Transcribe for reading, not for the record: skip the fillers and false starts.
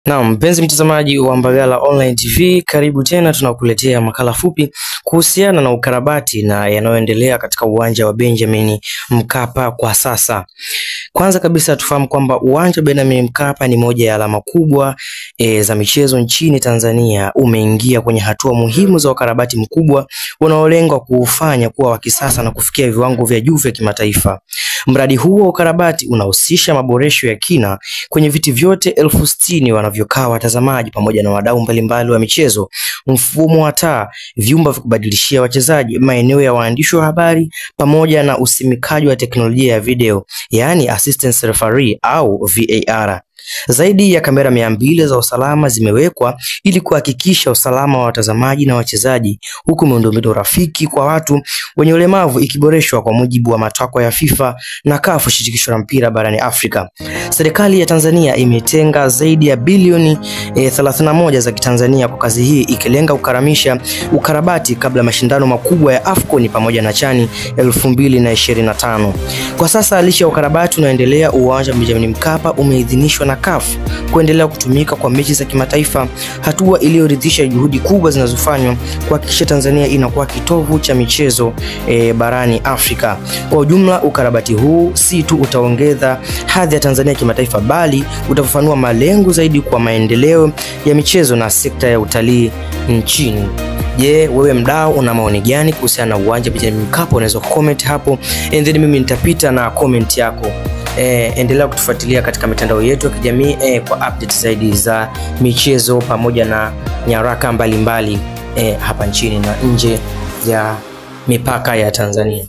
Na mpenzi mtazamaji wa Mbagala Online TV, karibu tena. Tunakuletea makala fupi kuhusiana na ukarabati na yanayoendelea katika uwanja wa Benjamin Mkapa kwa sasa. Kwanza kabisa tufahamu kwamba uwanja wa Benjamin Mkapa ni moja ya alama kubwa za michezo nchini Tanzania. Umeingia kwenye hatua muhimu za ukarabati mkubwa unaolenga kuufanya kuwa wa kisasa na kufikia viwango vya juu vya kimataifa. Mradi huu wa ukarabati unahusisha maboresho ya kina kwenye viti vyote 60,000 wanavyokaa watazamaji pamoja na wadau mbalimbali wa michezo, mfumo wa taa, vyumba vya kubadilishia wachezaji, maeneo ya waandishi wa habari pamoja na usimikaji wa teknolojia ya video, yani assistant referee au VAR. Zaidi ya kamera 200 za usalama zimewekwa ili kuhakikisha usalama wa watazamaji na wachezaji, huku miundombinu rafiki kwa watu wenye ulemavu ikiboreshwa kwa mujibu wa matakwa ya FIFA na CAF, shirikisho la mpira barani Afrika. Serikali ya Tanzania imetenga zaidi ya bilioni 31 za Kitanzania kwa kazi hii, ikilenga kukaramisha ukarabati kabla mashindano makubwa ya AFCON pamoja na CHAN 2025. Kwa sasa licha ya ukarabati unaendelea, uwanja wa Benjamin Mkapa umeidhinishwa na CAF kuendelea kutumika kwa mechi za kimataifa, hatua iliyoridhisha juhudi kubwa zinazofanywa kuhakikisha Tanzania inakuwa kitovu cha michezo barani Afrika. Kwa ujumla, ukarabati huu si tu utaongeza hadhi ya Tanzania kimataifa, bali utafafanua malengo zaidi kwa maendeleo ya michezo na sekta ya utalii nchini. Je, wewe mdau una maoni gani kuhusiana na uwanja wa Benjamin Mkapa? Unaweza comment hapo and then mimi nitapita na comment yako. Endelea kutufuatilia katika mitandao yetu ya kijamii kwa update zaidi za michezo pamoja na nyaraka mbalimbali hapa nchini na nje ya mipaka ya Tanzania.